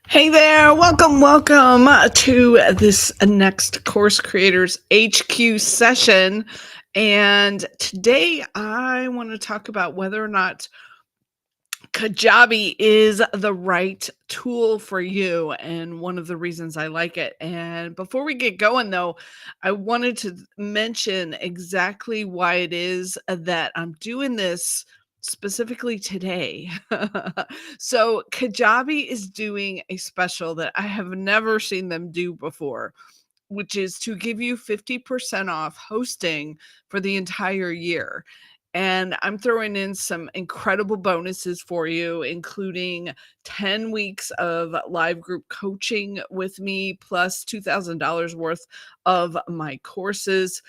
Hey there, welcome to this next Course Creators HQ session. And today I want to talk about whether or not Kajabi is the right tool for you and one of the reasons I like it. And before we get going, though, I wanted to mention exactly why it is that I'm doing this specifically today. So, Kajabi is doing a special that I have never seen them do before, which is to give you 50% off hosting for the entire year. And I'm throwing in some incredible bonuses for you, including 10 weeks of live group coaching with me, plus $2,000 worth of my courses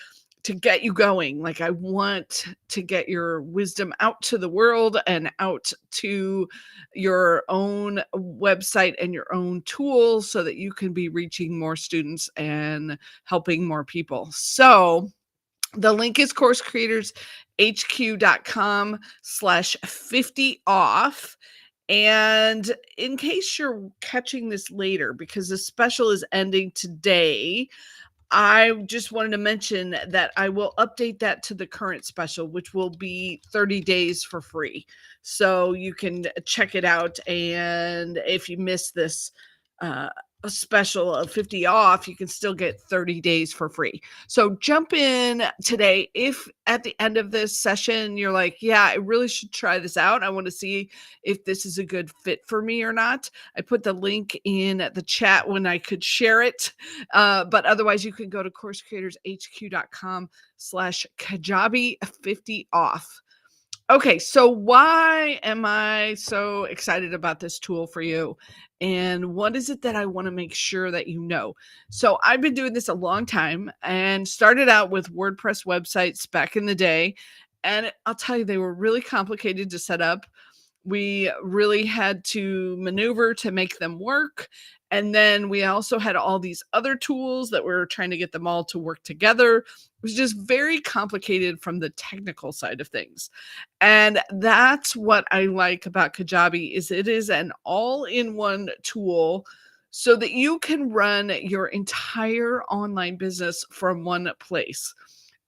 to get you going. Like, I want to get your wisdom out to the world and out to your own website and your own tools so that you can be reaching more students and helping more people. So, the link is coursecreatorshq.com/50 off. And in case you're catching this later, because the special is ending today, I just wanted to mention that I will update that to the current special, which will be 30 days for free. So you can check it out. And if you miss this uh, a special of 50 off, you can still get 30 days for free. So jump in today. If at the end of this session, you're like, yeah, I really should try this out. I want to see if this is a good fit for me or not. I put the link in the chat when I could share it. But otherwise, you can go to coursecreatorshq.com/Kajabi50 off. Okay, so why am I so excited about this tool for you? And what is it that I want to make sure that you know? So I've been doing this a long time and started out with WordPress websites back in the day. And I'll tell you, they were really complicated to set up. We really had to maneuver to make them work. And then we also had all these other tools that we were trying to get them all to work together. It was just very complicated from the technical side of things. And that's what I like about Kajabi is it is an all-in-one tool so that you can run your entire online business from one place.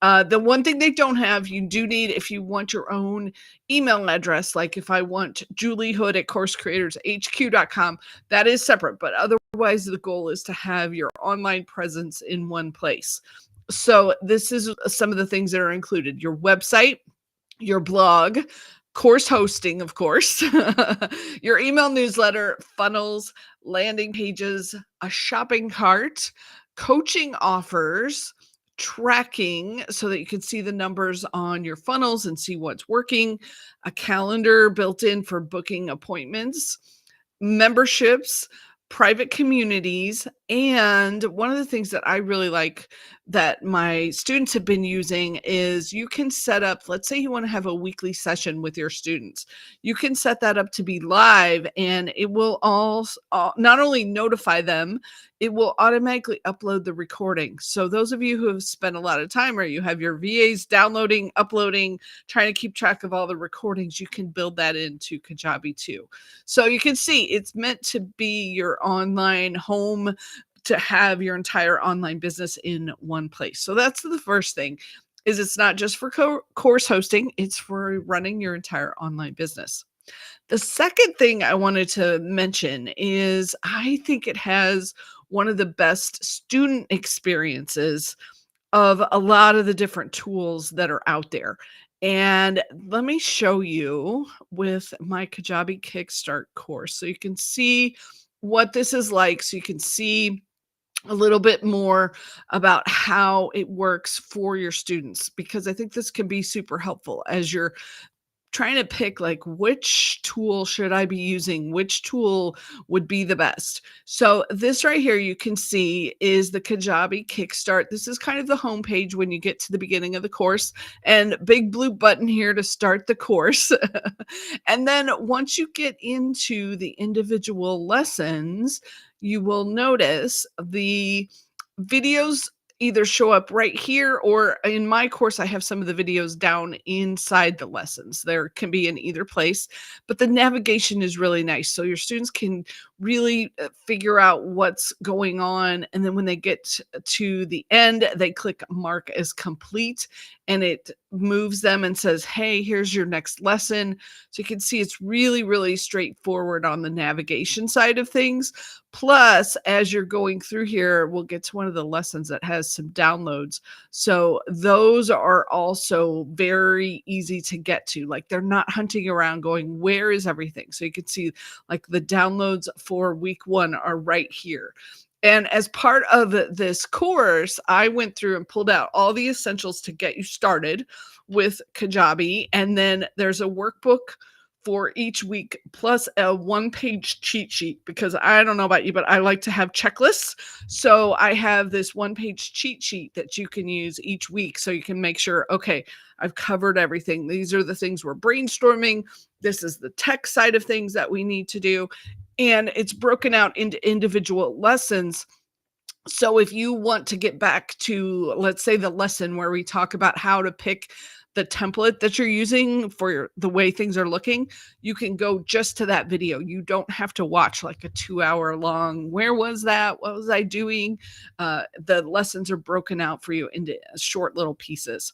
The one thing they don't have, you do need if you want your own email address, like if I want Julie Hood at coursecreatorshq.com, that is separate. But otherwise, the goal is to have your online presence in one place. So this is some of the things that are included: your website, your blog, course hosting, of course, your email newsletter, funnels, landing pages, a shopping cart, coaching offers, tracking so that you can see the numbers on your funnels and see what's working, a calendar built in for booking appointments, memberships, private communities. And one of the things that I really like that my students have been using is you can set up, let's say you want to have a weekly session with your students. You can set that up to be live and it will not only notify them, it will automatically upload the recording. So those of you who have spent a lot of time or you have your VAs downloading, uploading, trying to keep track of all the recordings, you can build that into Kajabi too. So you can see it's meant to be your online home to have your entire online business in one place. So that's the first thing is it's not just for course hosting, it's for running your entire online business. The second thing I wanted to mention is I think it has one of the best student experiences of a lot of the different tools that are out there. And let me show you with my Kajabi Kickstart course so you can see what this is like, so you can see a little bit more about how it works for your students, because I think this can be super helpful as you're trying to pick like which tool should I be using, which tool would be the best. So this right here you can see is the Kajabi Kickstart. This is kind of the homepage when you get to the beginning of the course, and big blue button here to start the course. And then once you get into the individual lessons, you will notice the videos either show up right here, or in my course, I have some of the videos down inside the lessons. There can be in either place, but the navigation is really nice. So your students can really figure out what's going on. And then when they get to the end, they click mark as complete, and it moves them and says, hey, here's your next lesson. So you can see it's really, really straightforward on the navigation side of things. Plus, as you're going through here, we'll get to one of the lessons that has some downloads. So those are also very easy to get to. Like, they're not hunting around going, where is everything? So you can see like the downloads for week 1 are right here. And as part of this course, I went through and pulled out all the essentials to get you started with Kajabi. And then there's a workbook for each week, plus a one-page cheat sheet, because I don't know about you, but I like to have checklists. So I have this one-page cheat sheet that you can use each week, so you can make sure, okay, I've covered everything. These are the things we're brainstorming. This is the tech side of things that we need to do. And it's broken out into individual lessons. So if you want to get back to, let's say, the lesson where we talk about how to pick the template that you're using for the way things are looking, you can go just to that video. You don't have to watch like a 2-hour long, where was that? What was I doing? The lessons are broken out for you into short little pieces.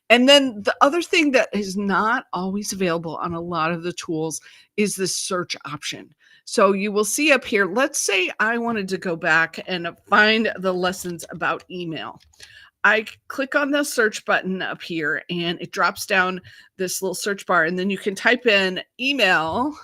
And then the other thing that is not always available on a lot of the tools is the search option. So you will see up here, let's say I wanted to go back and find the lessons about email. I click on the search button up here, and it drops down this little search bar, and then you can type in email.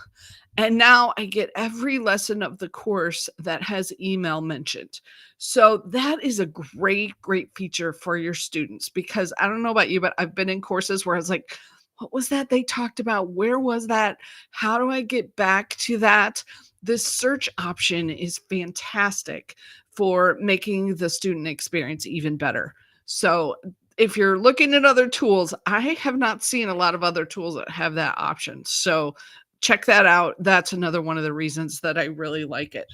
And now I get every lesson of the course that has email mentioned. So that is a great, great feature for your students, because I don't know about you, but I've been in courses where I was like, what was that they talked about? Where was that? How do I get back to that? This search option is fantastic for making the student experience even better. So if you're looking at other tools, I have not seen a lot of other tools that have that option. So check that out. That's another one of the reasons that I really like it.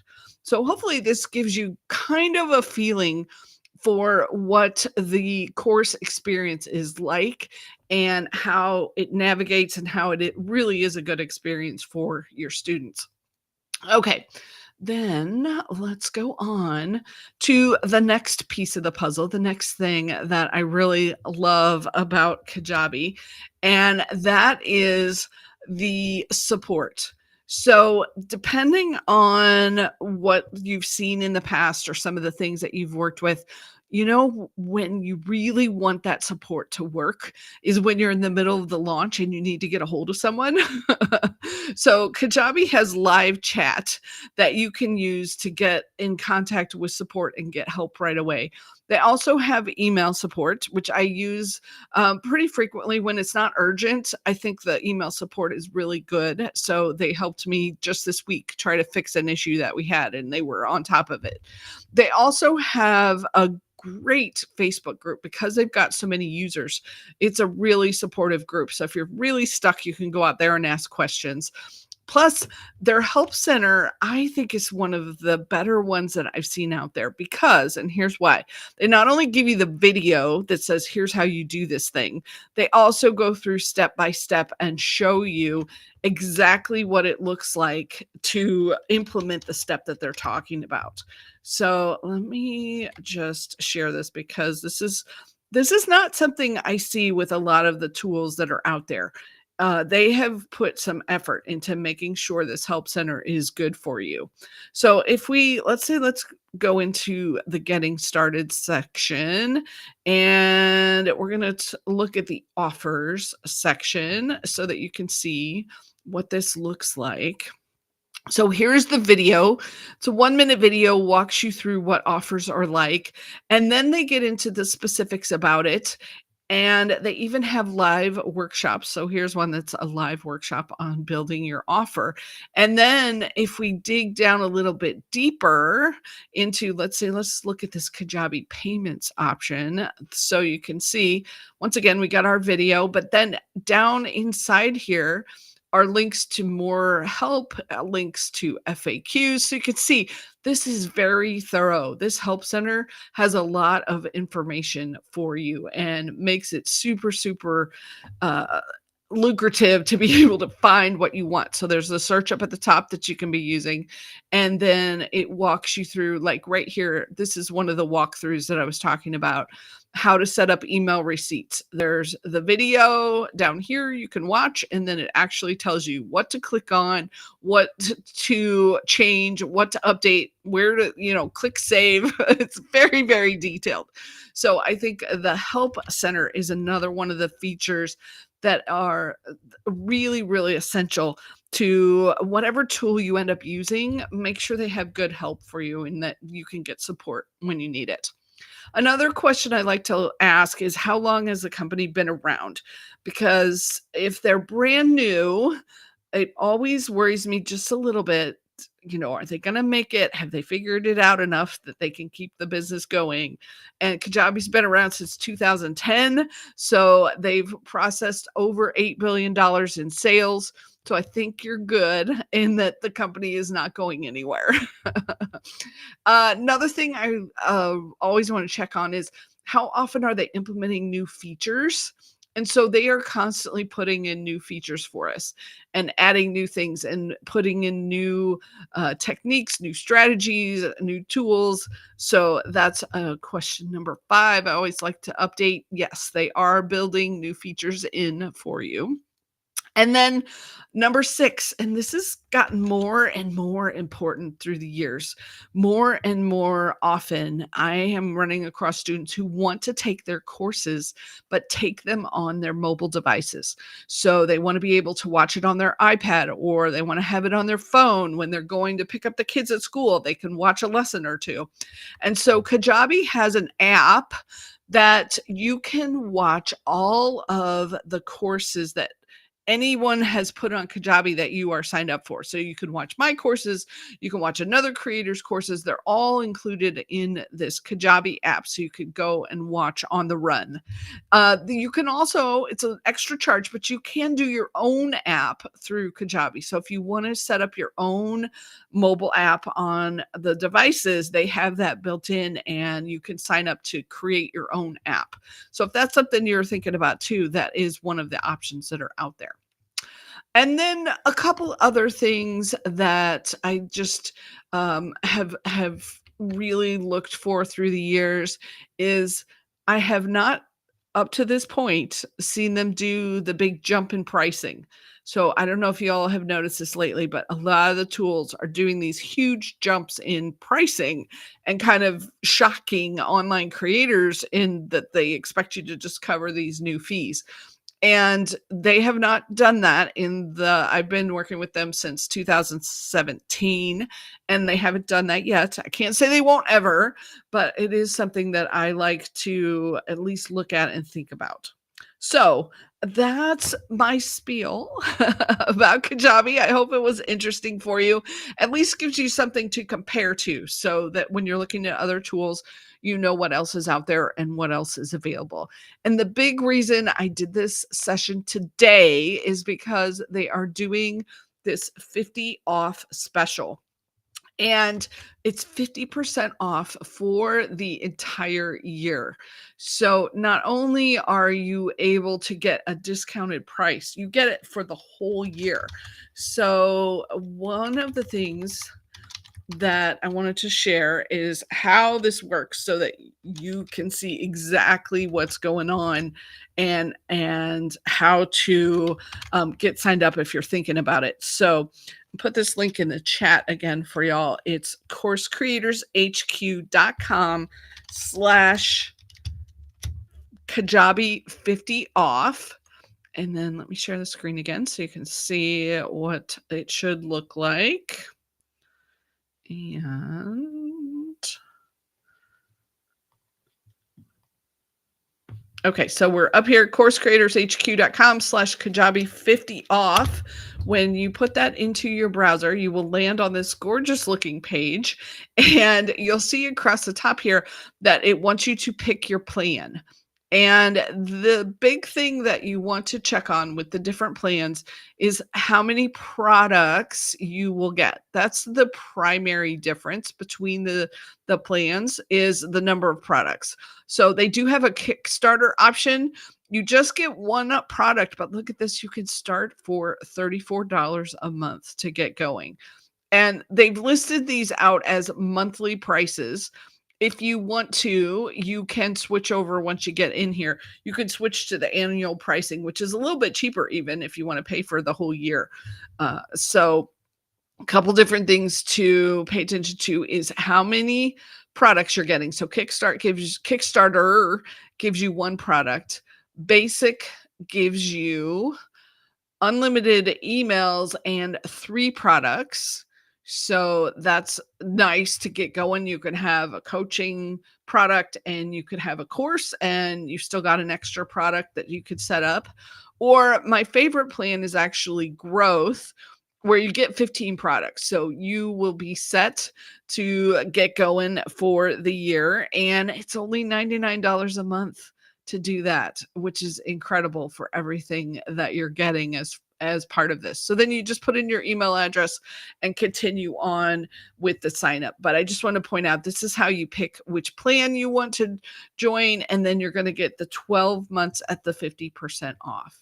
So hopefully this gives you kind of a feeling for what the course experience is like, and how it navigates, and how it really is a good experience for your students. Okay, then let's go on to the next piece of the puzzle, the next thing that I really love about Kajabi, and that is the support. So, depending on what you've seen in the past or some of the things that you've worked with, when you really want that support to work is when you're in the middle of the launch and you need to get a hold of someone. So Kajabi has live chat that you can use to get in contact with support and get help right away. They also have email support, which I use pretty frequently when it's not urgent. I think the email support is really good. So they helped me just this week try to fix an issue that we had, and they were on top of it. They also have a great Facebook group because they've got so many users. It's a really supportive group. So if you're really stuck, you can go out there and ask questions. Plus, their help center, I think, is one of the better ones that I've seen out there because, and here's why, they not only give you the video that says, here's how you do this thing, they also go through step by step and show you exactly what it looks like to implement the step that they're talking about. So let me just share this, because this is not something I see with a lot of the tools that are out there. They have put some effort into making sure this help center is good for you. So if let's go into the getting started section, and we're going to look at the offers section so that you can see what this looks like. So here's the video. It's a 1-minute video, walks you through what offers are like, and then they get into the specifics about it. And they even have live workshops. So here's one that's a live workshop on building your offer. And then if we dig down a little bit deeper into, let's look at this Kajabi payments option. So you can see, once again, we got our video, but then down inside here, are links to more help, links to FAQs. So you can see this is very thorough. This help center has a lot of information for you and makes it super, super uh, lucrative to be able to find what you want. So there's the search up at the top that you can be using. And then it walks you through, like right here, this is one of the walkthroughs that I was talking about, how to set up email receipts. There's the video down here you can watch, and then it actually tells you what to click on, what to change, what to update, where to, click save. It's very, very detailed. So I think the help center is another one of the features that are really, really essential to whatever tool you end up using. Make sure they have good help for you and that you can get support when you need it. Another question I like to ask is, how long has the company been around? Because if they're brand new, it always worries me just a little bit. Are they going to make it? Have they figured it out enough that they can keep the business going? And Kajabi's been around since 2010. So they've processed over $8 billion in sales. So I think you're good in that the company is not going anywhere. Another thing I always want to check on is, how often are they implementing new features? And so they are constantly putting in new features for us and adding new things and putting in new techniques, new strategies, new tools. So that's question number 5. I always like to update. Yes, they are building new features in for you. And then number 6, and this has gotten more and more important through the years. More and more often, I am running across students who want to take their courses, but take them on their mobile devices. So they want to be able to watch it on their iPad, or they want to have it on their phone when they're going to pick up the kids at school. They can watch a lesson or two. And so Kajabi has an app that you can watch all of the courses that anyone has put on Kajabi that you are signed up for. So you can watch my courses, you can watch another creator's courses. They're all included in this Kajabi app, so you could go and watch on the run. You can also, it's an extra charge, but you can do your own app through Kajabi. So if you want to set up your own mobile app on the devices, they have that built in, and you can sign up to create your own app. So if that's something you're thinking about too, that is one of the options that are out there. And then a couple other things that I just have really looked for through the years is, I have not up to this point seen them do the big jump in pricing. So I don't know if you all have noticed this lately, but a lot of the tools are doing these huge jumps in pricing and kind of shocking online creators in that they expect you to just cover these new fees. And they have not done that I've been working with them since 2017, and they haven't done that yet. I can't say they won't ever, but it is something that I like to at least look at and think about. So that's my spiel about Kajabi. I hope it was interesting for you. At least gives you something to compare to, so that when you're looking at other tools, you know what else is out there and what else is available. And the big reason I did this session today is because they are doing this 50 off special. And it's 50% off for the entire year. So not only are you able to get a discounted price, you get it for the whole year. So one of the things that I wanted to share is how this works, so that you can see exactly what's going on, and how to get signed up if you're thinking about it. So put this link in the chat again for y'all. It's coursecreatorsHQ.com/Kajabi50off. And then let me share the screen again so you can see what it should look like. And okay, so we're up here, coursecreatorshq.com/Kajabi50off. When you put that into your browser, you will land on this gorgeous looking page, and you'll see across the top here that it wants you to pick your plan. And the big thing that you want to check on with the different plans is how many products you will get. That's the primary difference between the plans is the number of products. So they do have a Kickstarter option. You just get one product, but look at this, you can start for $34 a month to get going. And they've listed these out as monthly prices. If you want to, you can switch over once you get in here. You can switch to the annual pricing, which is a little bit cheaper even if you want to pay for the whole year. So a couple different things to pay attention to is how many products you're getting. So Kickstarter gives you one product. Basic gives you unlimited emails and 3 products. So that's nice to get going. You can have a coaching product and you could have a course and you still got an extra product that you could set up. Or my favorite plan is actually growth, where you get 15 products. So you will be set to get going for the year and it's only $99 a month to do that, which is incredible for everything that you're getting as part of this. So then you just put in your email address and continue on with the sign up. But I just want to point out this is how you pick which plan you want to join and then you're going to get the 12 months at the 50% off.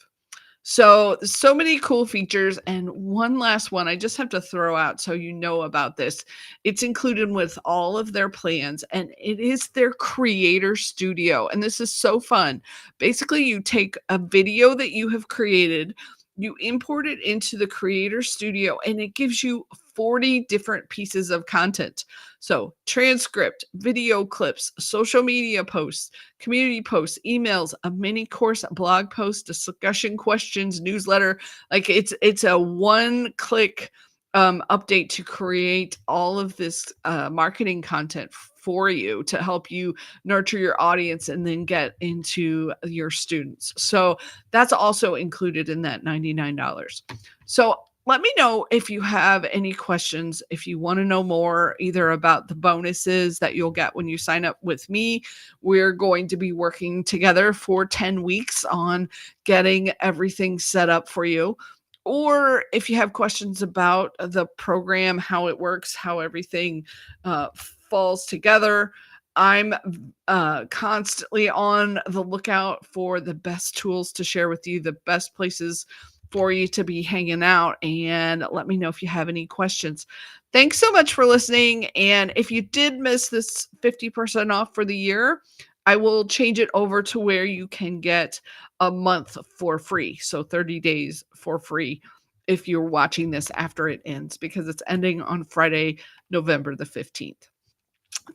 So many cool features, and one last one I just have to throw out so you know about this. It's included with all of their plans, and it is their creator studio, and this is so fun. Basically, you take a video that you have created, you import it into the creator studio, and it gives you 40 different pieces of content. So, transcript, video clips, social media posts, community posts, emails, a mini course, a blog post, discussion questions, newsletter. Like it's a one click update to create all of this marketing content for you to help you nurture your audience and then get into your students. So that's also included in that $99. So let me know if you have any questions, if you want to know more either about the bonuses that you'll get when you sign up with me. We're going to be working together for 10 weeks on getting everything set up for you. Or if you have questions about the program, how it works, how everything falls together, I'm constantly on the lookout for the best tools to share with you, the best places for you to be hanging out, and let me know if you have any questions. Thanks so much for listening. And if you did miss this 50% off for the year, I will change it over to where you can get a month for free. So 30 days for free if you're watching this after it ends, because it's ending on Friday, November the 15th.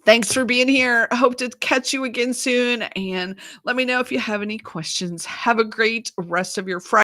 Thanks for being here. I hope to catch you again soon. And let me know if you have any questions. Have a great rest of your Friday.